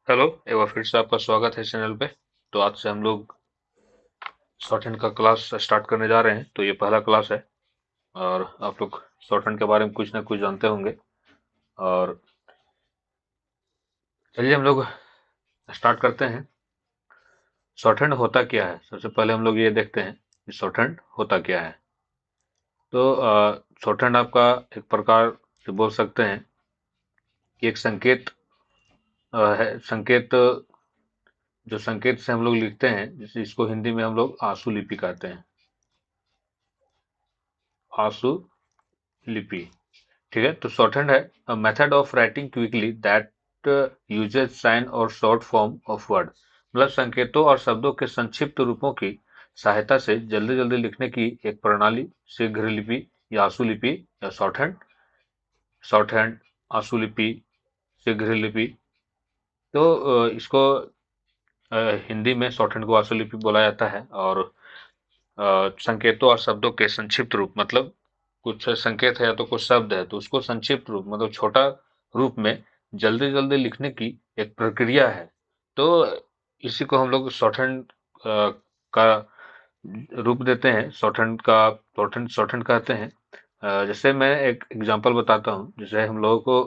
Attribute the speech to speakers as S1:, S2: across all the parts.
S1: Hello, एक बार फिर से आपका स्वागत है चैनल पे। तो आज से हम लोग शॉर्ट हैंड का क्लास स्टार्ट करने जा रहे हैं। तो ये पहला क्लास है और आप लोग शॉर्ट हैंड के बारे में कुछ ना कुछ जानते होंगे। और चलिए हम लोग स्टार्ट करते हैं। शॉर्ट हैंड होता क्या है, सबसे पहले हम लोग ये देखते हैं कि शॉर्ट हैंड होता क्या है। तो शॉर्ट हैंड आपका एक प्रकार से बोल सकते हैं कि एक संकेत है। संकेत जो संकेत से हम लोग लिखते हैं, जिसे इसको हिंदी में हम लोग आंसू लिपि कहते हैं। आंसू लिपि, ठीक है। तो शॉर्ट हैंड है a method of writing quickly that uses sign और शॉर्ट फॉर्म ऑफ वर्ड। मतलब संकेतों और शब्दों के संक्षिप्त रूपों की सहायता से जल्दी जल्दी लिखने की एक प्रणाली शीघ्र लिपि या आंसू लिपि या शॉर्ट हैंड। शॉर्ट हैंड, आंसू लिपि, शीघ्र लिपि। तो इसको हिंदी में शॉर्ट हैंड को आंसू लिपि बोला जाता है। और संकेतों और शब्दों के संक्षिप्त रूप, मतलब कुछ संकेत है या तो कुछ शब्द है तो उसको संक्षिप्त रूप मतलब छोटा रूप में जल्दी जल्दी लिखने की एक प्रक्रिया है। तो इसी को हम लोग शॉर्ट हैंड का रूप देते हैं। शॉर्ट हैंड कहते हैं। जैसे मैं एक एग्जांपल बताता हूँ। जैसे हम लोगों को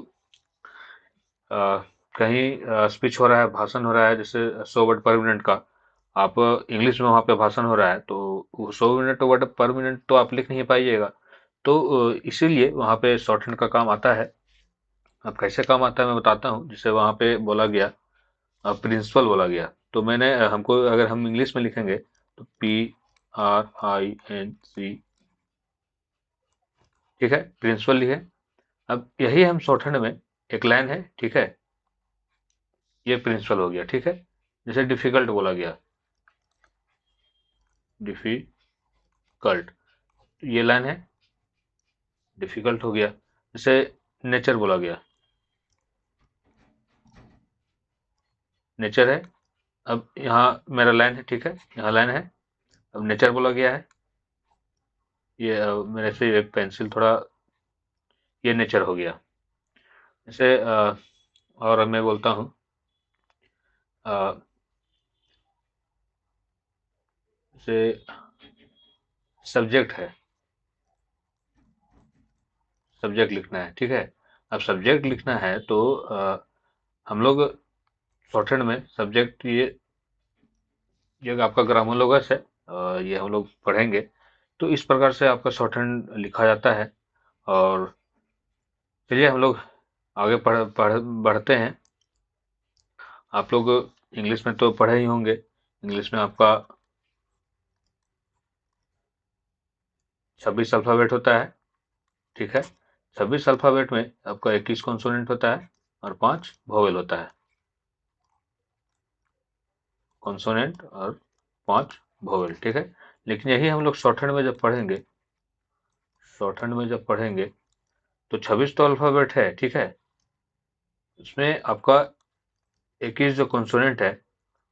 S1: अ, कहीं स्पीच हो रहा है, भाषण हो रहा है, जैसे 100 वर्ड पर मिनट का। आप इंग्लिश में वहाँ पे भाषण हो रहा है तो वो 100 मिनट वर्ड पर मिनट तो आप लिख नहीं पाइएगा। तो इसीलिए वहाँ पे शॉर्ट हैंड का काम आता है। अब कैसे काम आता है मैं बताता हूँ। जैसे वहाँ पे बोला गया, प्रिंसिपल बोला गया, तो मैंने हमको अगर हम इंग्लिश में लिखेंगे तो PRINC, ठीक है, प्रिंसिपल लिखे। अब यही हम शॉर्ट हैंड में एक लाइन है, ठीक है, ये प्रिंसिपल हो गया, ठीक है। जैसे डिफिकल्ट बोला गया, डिफिकल्ट, ये लाइन है, डिफिकल्ट हो गया। जैसे नेचर बोला गया, नेचर है। अब यहाँ मेरा लाइन है, ठीक है, यहाँ लाइन है। अब नेचर बोला गया है, ये मेरे से एक पेंसिल थोड़ा, ये नेचर हो गया। जैसे और मैं बोलता हूँ जैसे सब्जेक्ट है, सब्जेक्ट लिखना है, ठीक है। अब सब्जेक्ट लिखना है तो हम लोग शॉर्ट हैंड में सब्जेक्ट, ये आपका ग्रामोलोगस है। ये हम लोग पढ़ेंगे। तो इस प्रकार से आपका शॉर्ट हैंड लिखा जाता है। और चलिए हम लोग आगे बढ़ते हैं। आप लोग इंग्लिश में तो पढ़े ही होंगे। इंग्लिश में आपका 26 अल्फाबेट होता है, ठीक है। 26 अल्फाबेट में आपका 21 कॉन्सोनेंट होता है और 5 वोवेल होता है। कॉन्सोनेंट और 5 वोवेल, ठीक है। लेकिन यही हम लोग शॉर्ट हैंड में जब पढ़ेंगे, शॉर्ट हैंड में जब पढ़ेंगे तो 26 तो अल्फाबेट है, ठीक है। उसमें आपका 21 जो कॉन्सोनेंट है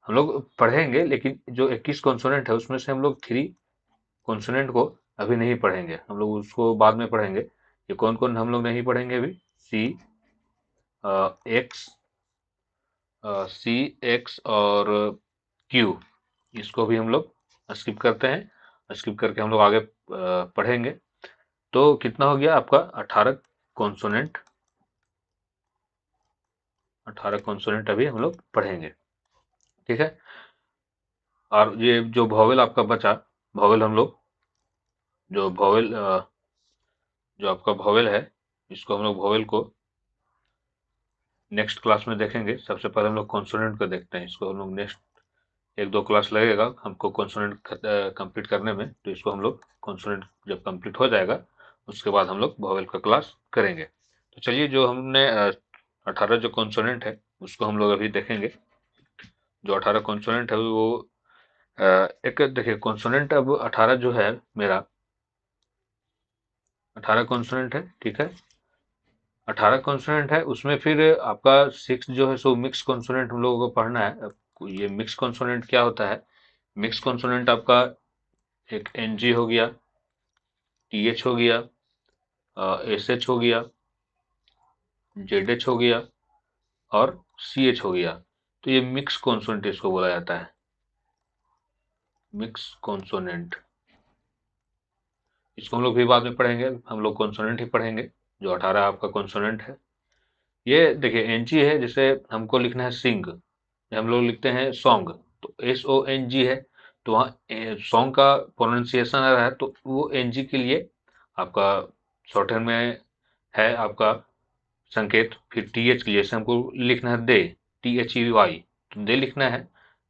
S1: हम लोग पढ़ेंगे, लेकिन जो 21 कॉन्सोनेंट है उसमें से हम लोग 3 कॉन्सोनेंट को अभी नहीं पढ़ेंगे, हम लोग उसको बाद में पढ़ेंगे। ये कौन कौन हम लोग नहीं पढ़ेंगे अभी? सी, एक्स, सी, एक्स और क्यू, इसको भी हम लोग स्किप करते हैं। स्किप करके हम लोग आगे पढ़ेंगे। तो कितना हो गया आपका? 18 कॉन्सोनेंट। 18 कॉन्सोनेंट अभी हम लोग पढ़ेंगे, ठीक है। और ये जो वॉवेल आपका बचा, वॉवेल हम लोग, जो वॉवेल जो आपका वॉवेल है, इसको हम लोग वॉवेल को नेक्स्ट क्लास में देखेंगे। सबसे पहले हम लोग कॉन्सोनेंट को देखते हैं। इसको हम लोग नेक्स्ट 1-2 क्लास लगेगा हमको कॉन्सोनेंट कंप्लीट करने में। तो इसको हम लोग कॉन्सोनेंट जब कंप्लीट हो जाएगा उसके बाद हम लोग वॉवेल का क्लास करेंगे। तो चलिए, जो हमने 18 जो कॉन्सोनेंट है उसको हम लोग अभी देखेंगे। जो 18 कॉन्सोनेंट है वो एक देखिए, कॉन्सोनेंट अब 18 जो है मेरा, 18 कॉन्सोनेंट है, ठीक है। 18 कॉन्सोनेंट है, उसमें फिर आपका 6 जो है सो मिक्स कॉन्सोनेंट हम लोगों को पढ़ना है। अब ये मिक्स कॉन्सोनेंट क्या होता है? मिक्स कॉन्सोनेंट आपका एक एनजी हो गया, टीएच हो गया, एसएच हो गया, जेडएच हो गया और सीएच हो गया। तो ये मिक्स कॉन्सोनेंट इसको बोला जाता है, मिक्स कॉन्सोनेंट। इसको हम लोग भी बाद में पढ़ेंगे, हम लोग कॉन्सोनेंट ही पढ़ेंगे। जो 18 आपका कॉन्सोनेंट है, ये देखिए एनजी है, जैसे हमको लिखना है सिंग, हम लोग लिखते हैं सॉन्ग, तो SONG है, तो वहाँ सॉन्ग का प्रोनाउंसिएशन आ रहा है, तो वो एनजी के लिए आपका शॉर्टहैंड में है आपका संकेत। फिर TH के लिए, जैसे हमको लिखना है दे, THEY, तो दे लिखना है,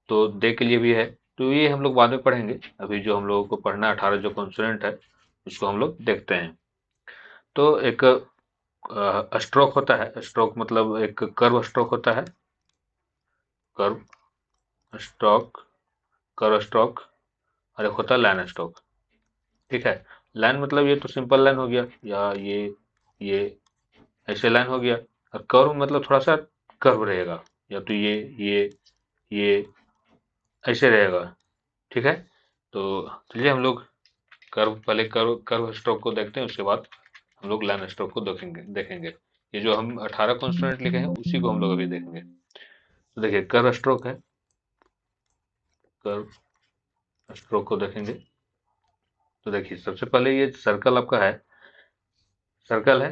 S1: तो दे के लिए भी है। तो ये हम लोग बाद में पढ़ेंगे, अभी जो हम लोगों को पढ़ना है 18 जो कॉन्सोनेंट है उसको हम लोग देखते हैं। तो एक स्ट्रोक होता है, स्ट्रोक मतलब एक कर्व स्ट्रोक होता है, कर्व स्ट्रोक, कर्व स्ट्रोक, और एक होता है लाइन स्ट्रोक। ठीक है, लाइन मतलब ये तो सिंपल लाइन हो गया, या ये ऐसे लाइन हो गया। और कर्व मतलब थोड़ा सा कर्व रहेगा, या तो ये ऐसे रहेगा। ठीक है, तो चलिए हम लोग कर्व, पहले कर्व कर्व स्ट्रोक को देखते हैं, उसके बाद हम लोग लाइन स्ट्रोक को देखेंगे देखेंगे। ये जो हम 18 कॉन्स्टेंट लिखे हैं उसी को हम लोग अभी देखेंगे। तो देखिए कर्व स्ट्रोक है, कर्व स्ट्रोक को देखेंगे। तो देखिए सबसे पहले ये सर्कल आपका है, सर्कल है,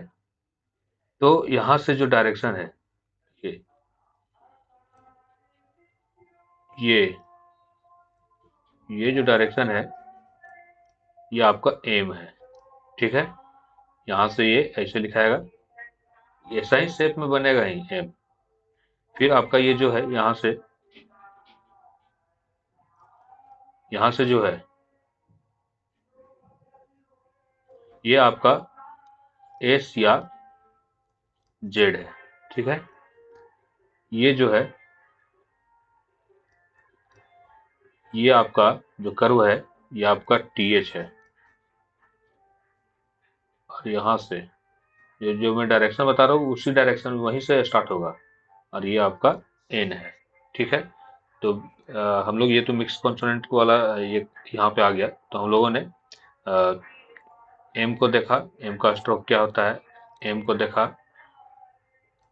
S1: तो यहाँ से जो डायरेक्शन है, ये ये ये जो डायरेक्शन है, ये आपका एम है। ठीक है, यहाँ से ये ऐसे लिखाएगा, ऐसा ही शेप में बनेगा ही एम। फिर आपका ये जो है यहाँ से जो है ये आपका एस या जेड है। ठीक है, ये जो है, ये आपका जो कर्व है, ये आपका TH है। और यहाँ से ये जो मैं डायरेक्शन बता रहा हूँ उसी डायरेक्शन में वहीं से स्टार्ट होगा, और ये आपका एन है। ठीक है, तो हम लोग ये तो मिक्स कॉन्सोनेंट वाला ये यहाँ पे आ गया, तो हम लोगों ने एम को देखा, एम का स्ट्रोक क्या होता है, एम को देखा,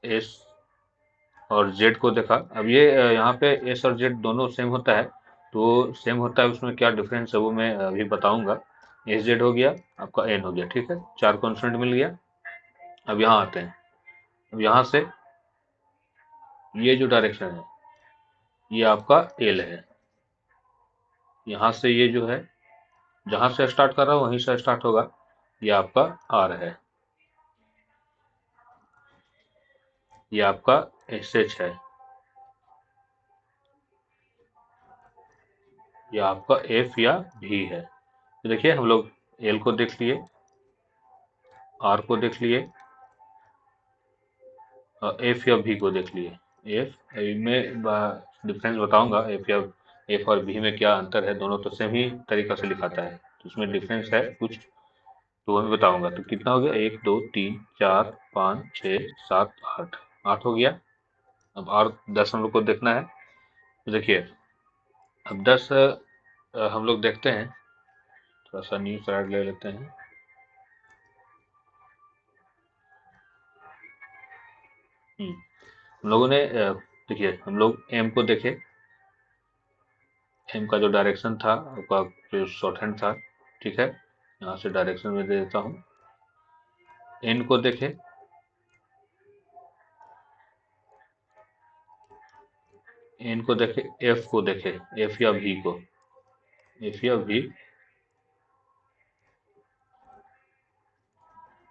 S1: एस और जेड को देखा। अब ये यहाँ पे एस और जेड दोनों सेम होता है, तो सेम होता है, उसमें क्या डिफरेंस है वो मैं अभी बताऊंगा। एस जेड हो गया, आपका एन हो गया। ठीक है, 4 कॉन्स्टेंट मिल गया। अब यहाँ आते हैं, अब यहाँ से ये जो डायरेक्शन है ये आपका एल है। यहाँ से ये जो है, जहाँ से स्टार्ट कर रहा हूँ वहीं से स्टार्ट होगा, ये आपका आर है, ये आपका एस एच है, ये आपका एफ या भी है। तो देखिए हम लोग एल को देख लिए, आर को देख लिए, एफ या भी को देख लिए। एफ में डिफरेंस बताऊंगा, एफ और भी में क्या अंतर है, दोनों तो सेम ही तरीका से लिखाता है, तो उसमें डिफरेंस है कुछ, तो वो मैं बताऊंगा। तो कितना हो गया, 1 2 3 4 5 6 7 8, 8 हो गया। अब और 10 हम लोग को देखना है। तो देखिए अब 10 हम लोग देखते हैं, थोड़ा सा न्यू स्लाइड ले लेते हैं। हम लोगों ने देखिए हम लोग एम को देखे, एम का जो डायरेक्शन था आपका, जो शॉर्ट हैंड था। ठीक है, यहाँ से डायरेक्शन में दे देता हूँ। एन को देखे, एन को देखे, एफ को देखे, एफ या भी को, एफ या भी।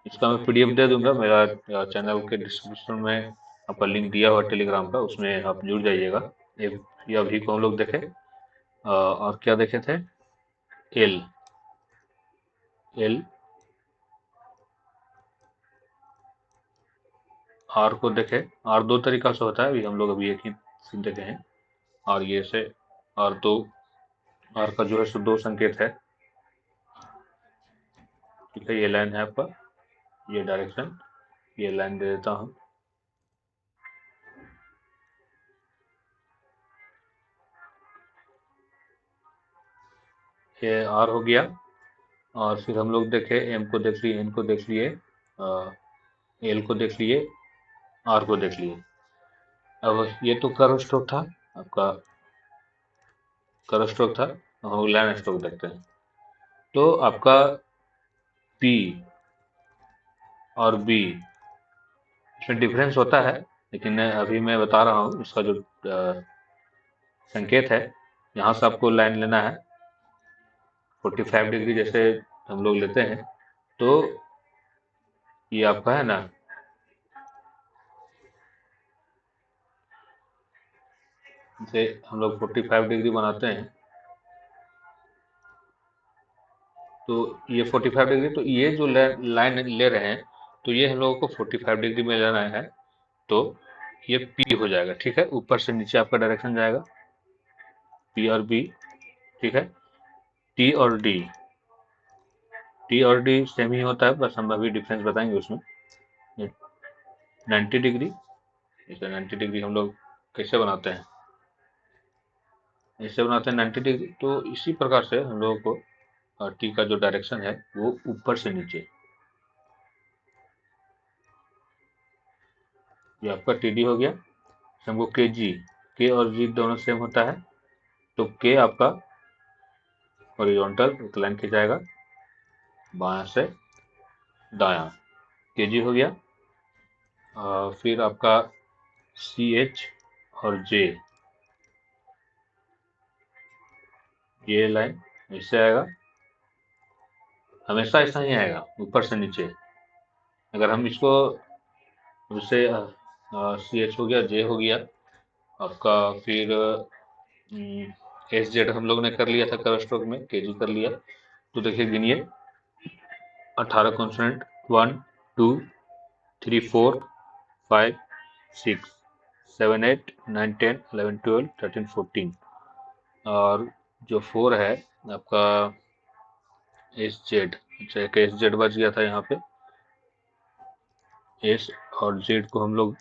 S1: इसका मैं PDF दे दूंगा, मेरा चैनल के डिस्क्रिप्शन में आपका लिंक दिया हुआ टेलीग्राम का, उसमें आप जुड़ जाइएगा। एफ या भी को हम लोग देखे, और क्या देखे थे, एल, एल, आर को देखे। आर दो तरीका से होता है, अभी हम लोग अभी एक ही सीन देखे हैं। और ये से आर दो, आर का जो है सो दो संकेत है। ठीक है, ये लाइन है आपका, ये डायरेक्शन, ये लाइन दे देता हूँ। ये आर हो गया, और फिर हम लोग देखे, एम को देख लिए, एन को देख लिए, एल को देख लिए, आर को देख लिए। अब ये तो कर्व स्ट्रोक था, आपका कर्व स्ट्रोक था। अब हम लाइन स्ट्रोक देखते हैं। तो आपका पी और बी इसमें डिफरेंस होता है, लेकिन अभी मैं बता रहा हूँ इसका जो संकेत है। यहाँ से आपको लाइन लेना है 45 डिग्री जैसे हम लोग लेते हैं। तो ये आपका है ना, जैसे हम लोग 45 डिग्री बनाते हैं, तो ये 45 डिग्री, तो ये जो लाइन ले रहे हैं, तो ये हम लोगों को 45 डिग्री में लेना है। तो ये पी हो जाएगा, ठीक है। ऊपर से नीचे आपका डायरेक्शन जाएगा, पी और बी, ठीक है। टी और डी, टी और डी सेम ही होता है, बस हम अभी डिफरेंस बताएंगे उसमें। 90 डिग्री, इसे 90 डिग्री हम लोग कैसे बनाते हैं, ऐसे बनाते हैं 90 डिग्री। तो इसी प्रकार से हम लोगों को टी का जो डायरेक्शन है वो ऊपर से नीचे, ये आपका टी डी हो गया। हमको के जी, के और जी दोनों सेम होता है, तो के आपका हॉरिजॉन्टल एक लाइन खिंचाएगा बायां से दायां, के जी हो गया। फिर आपका सी एच और जे, ये लाइन ऐसे आएगा, हमेशा ऐसा ही आएगा ऊपर से नीचे। अगर हम इसको जैसे सी एच हो गया, जे हो गया आपका, फिर एस जेड हम लोग ने कर लिया था कर्व स्ट्रोक में, के जी कर लिया। तो देखिए गिनिए, 18 कॉन्सोनेंट, 1 2 3 4 5 6 7 8 9 10 11 12 13 14, और जो 4 है आपका एस जेड। अच्छा, एक एस जेड बच गया था यहाँ पे। एस और जेड को हम लोग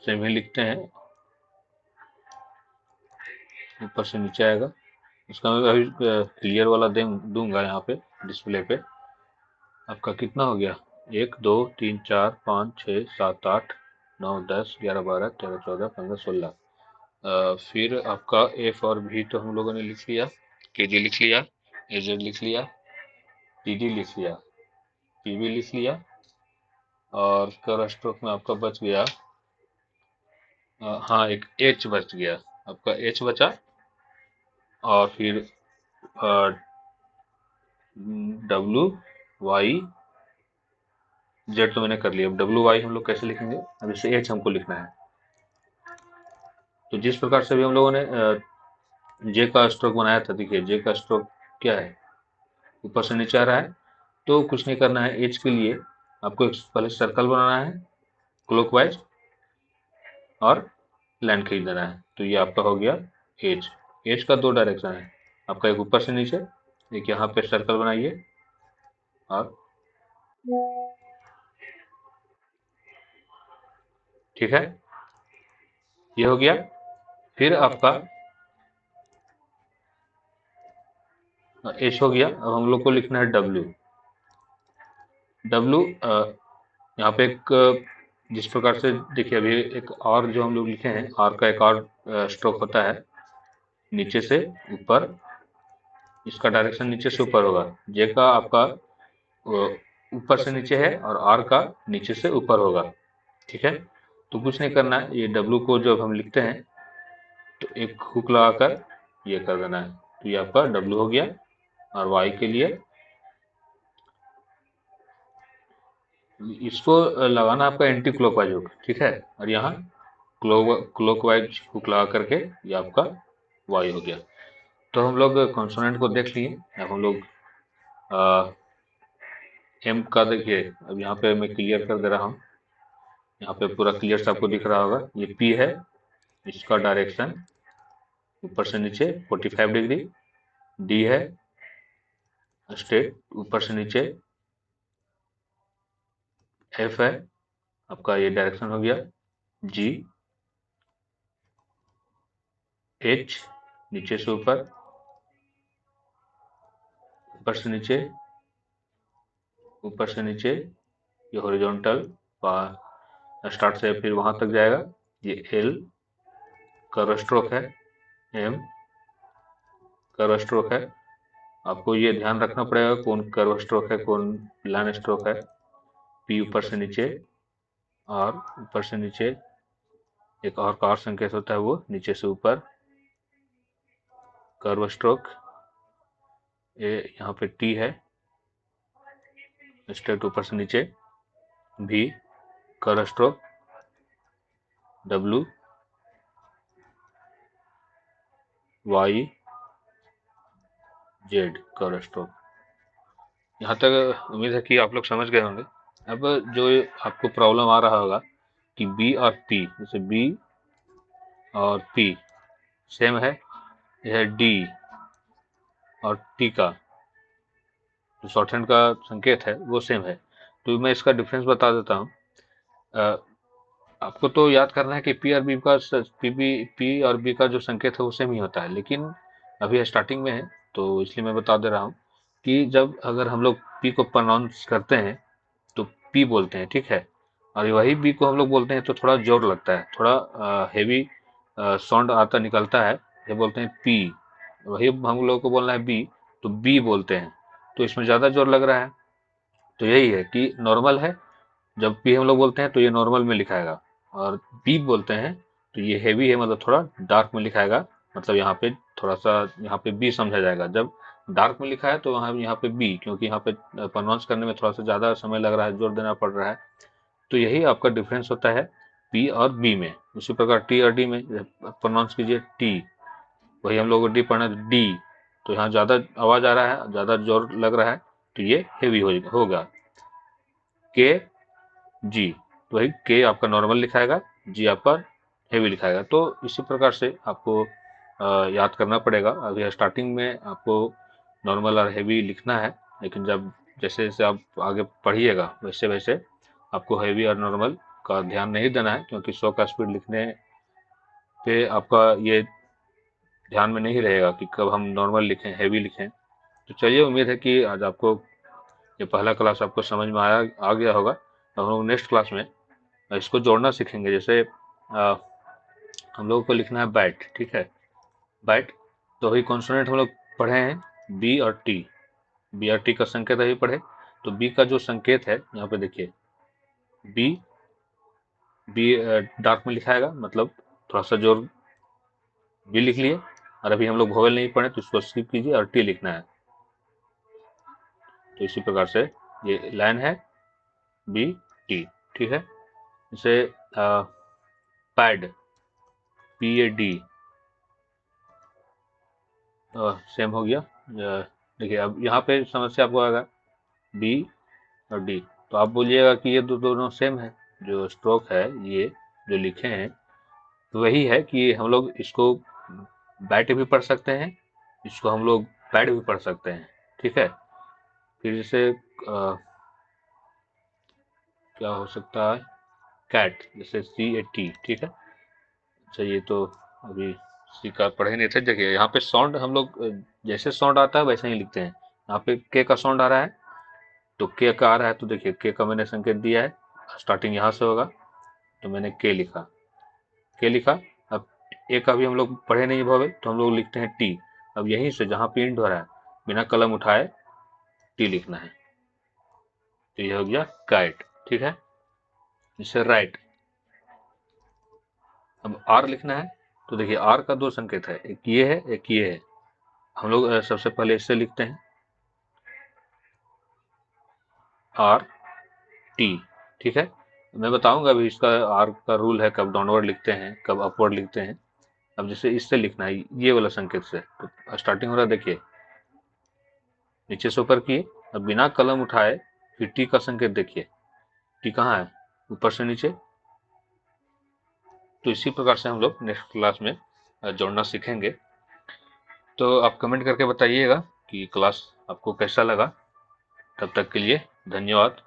S1: सेम ही लिखते हैं, ऊपर से नीचे आएगा। इसका मैं अभी क्लियर वाला दूंगा यहाँ पे डिस्प्ले पे। आपका कितना हो गया, 1 2 3 4 5 6 7 8 9 10 11 12 13 14 15 16। फिर आपका एफ और भी तो हम लोगों ने लिख लिया, के जी लिख लिया, ए जेड लिख लिया, टी डी लिख लिया, पी बी लिख लिया, और कर्व स्ट्रोक में आपका बच गया हाँ एक एच बच गया, आपका एच बचा। और फिर डब्लू वाई जेड तो मैंने कर लिया। अब डब्लू वाई हम लोग कैसे लिखेंगे, अब इसे एच हमको लिखना है। तो जिस प्रकार से भी हम लोगों ने जे का स्ट्रोक बनाया था, देखिए जे का स्ट्रोक क्या है, ऊपर से नीचे आ रहा है। तो कुछ नहीं करना है, एच के लिए आपको एक पहले सर्कल बनाना है क्लॉकवाइज, और लाइन खींच देना है। तो ये आपका हो गया एच। एच का दो डायरेक्शन है आपका, एक ऊपर से नीचे, एक यहाँ पे सर्कल बनाइए, और ठीक है, ये हो गया। फिर आपका एच हो गया। अब हम लोग को लिखना है डब्ल्यू। डब्ल्यू यहाँ पे एक जिस प्रकार से देखिए, अभी एक और जो हम लोग लिखे हैं, आर का एक और स्ट्रोक होता है नीचे से ऊपर, इसका डायरेक्शन नीचे से ऊपर होगा। जे का आपका ऊपर से नीचे है, और आर का नीचे से ऊपर होगा, ठीक है। तो कुछ नहीं करना है, ये डब्ल्यू को जब हम लिखते हैं तो एक हुक लगाकर ये कर देना है। तो ये आपका डब्ल्यू हो गया। और वाई के लिए इसको लगाना आपका एंटी क्लॉकवाइज हुक, ठीक है। और यहाँ क्लॉकवाइज हुक लगा करके ये आपका वाई हो गया। तो हम लोग कॉन्सोनेंट को देख लिए। अब हम लोग एम का देखिए, अब यहाँ पे मैं क्लियर कर दे रहा हूँ, यहाँ पे पूरा क्लियर से आपको दिख रहा होगा। ये पी है, इसका डायरेक्शन ऊपर से नीचे 45 डिग्री। डी है स्ट्रेट ऊपर से नीचे। एफ है आपका, ये डायरेक्शन हो गया जी। एच नीचे से ऊपर, ऊपर से नीचे, ऊपर से नीचे, ये हॉरिजॉन्टल स्टार्ट से फिर वहां तक जाएगा। ये L कर्व स्ट्रोक है, M कर्व स्ट्रोक है। आपको ये ध्यान रखना पड़ेगा कौन कर्व स्ट्रोक है, कौन लाइन स्ट्रोक है। P ऊपर से नीचे, R ऊपर से नीचे, एक और संकेत होता है वो नीचे से ऊपर, कर्व स्ट्रोक। ये यहाँ पे T है, स्ट्रेट ऊपर से नीचे, V curve stroke, W Y Z curve stroke. यहाँ तक उम्मीद है कि आप लोग समझ गए होंगे। अब जो आपको प्रॉब्लम आ रहा होगा कि B और P, जैसे B और P सेम है, यह D और T का जो शॉर्टहैंड का संकेत है वो सेम है। तो मैं इसका डिफरेंस बता देता हूँ। आपको तो याद करना है कि P और B का P और B का जो संकेत है वो सेम ही होता है, लेकिन अभी स्टार्टिंग में है तो इसलिए मैं बता दे रहा हूँ कि जब अगर हम लोग P को प्रोनाउंस करते हैं तो P बोलते हैं, ठीक है, और वही B को हम लोग बोलते हैं तो थोड़ा जोर लगता है, थोड़ा हेवी साउंड आता निकलता है, ये बोलते हैं P। वही हम लोग को बोलना है B तो B बोलते हैं, तो इसमें ज़्यादा जोर लग रहा है। तो यही है कि नॉर्मल है, जब P हम लोग बोलते हैं तो ये नॉर्मल में लिखाएगा, और B बोलते हैं तो ये हेवी है, मतलब थोड़ा डार्क में लिखाएगा। मतलब यहाँ पे थोड़ा सा यहाँ पे B समझा जाएगा। जब डार्क में लिखा है तो वहाँ यहाँ पे B, क्योंकि यहाँ पे प्रोनाउंस करने में थोड़ा सा ज़्यादा समय लग रहा है, जोर देना पड़ रहा है। तो यही आपका डिफरेंस होता है P और B में। उसी प्रकार T और D में प्रोनाउंस कीजिए T, वही हम लोग को D पढ़ना है D, तो यहाँ ज़्यादा आवाज़ आ रहा है, ज़्यादा जोर लग रहा है, तो ये हेवी होगा। K G, तो वही K आपका नॉर्मल लिखाएगा, G आपका हेवी लिखाएगा। तो इसी प्रकार से आपको याद करना पड़ेगा। अभी स्टार्टिंग में आपको नॉर्मल और हेवी लिखना है, लेकिन जब जैसे जैसे आप आगे पढ़िएगा वैसे वैसे आपको हेवी और नॉर्मल का ध्यान नहीं देना है, क्योंकि 100 का स्पीड लिखने पे आपका ये ध्यान में नहीं रहेगा कि कब हम नॉर्मल लिखें, हेवी लिखें। तो चलिए, उम्मीद है कि आज आपको ये पहला क्लास आपको समझ में आ गया होगा। तो हम लोग नेक्स्ट क्लास में इसको जोड़ना सीखेंगे। जैसे हम लोगों को लिखना है बैट, ठीक है, बैट। तो अभी कॉन्सोनेंट हम लोग पढ़े हैं बी और टी, बी और टी का संकेत अभी पढ़े। तो बी का जो संकेत है यहाँ पे देखिए, बी बी डार्क में लिखाएगा, मतलब थोड़ा सा जोर बी लिख लिए। और अभी हम लोग वोवेल नहीं पढ़े तो इसको स्किप कीजिए और टी लिखना है। तो इसी प्रकार से ये लाइन है बी टी, ठीक है। जैसे pad, P A D, same हो गया। देखिए अब यहाँ पे समस्या आपको आएगा बी और डी, तो आप बोलिएगा कि ये दोनों सेम है। जो स्ट्रोक है ये जो लिखे हैं तो वही है कि हम लोग इसको बैट भी पढ़ सकते हैं, इसको हम लोग पैड भी पढ़ सकते हैं, ठीक है। फिर जैसे क्या हो सकता है, कैट, जैसे C-A-T, ठीक है। अच्छा, ये तो अभी सी का पढ़े नहीं थे। देखिए यहाँ पे साउंड हम लोग जैसे साउंड आता है वैसे ही लिखते हैं। यहाँ पे के का साउंड आ रहा है तो के का आ रहा है, तो देखिए के का मैंने संकेत दिया है, स्टार्टिंग यहाँ से होगा, तो मैंने के लिखा, के लिखा। अब ए का भी हम लोग पढ़े नहीं भवे, तो हम लोग लिखते हैं टी। अब यहीं से जहाँ पे इंड हो रहा है बिना कलम उठाए टी लिखना है, तो यह हो गया काइट, ठीक है। इससे राइट। अब आर लिखना है, तो देखिए आर का दो संकेत है, एक ये है एक ये है। हम लोग सबसे पहले इससे लिखते हैं आर टी, ठीक है। मैं बताऊंगा अभी इसका आर का रूल है, कब डाउनवर्ड लिखते हैं कब अपवर्ड लिखते हैं। अब जैसे इससे लिखना है ये वाला संकेत से, तो स्टार्टिंग हो रहा है देखिए नीचे से ऊपर किए, अब बिना कलम उठाए फिर टी का संकेत देखिए, टी कहाँ है, ऊपर से नीचे। तो इसी प्रकार से हम लोग नेक्स्ट क्लास में जोड़ना सीखेंगे। तो आप कमेंट करके बताइएगा कि क्लास आपको कैसा लगा। तब तक के लिए धन्यवाद।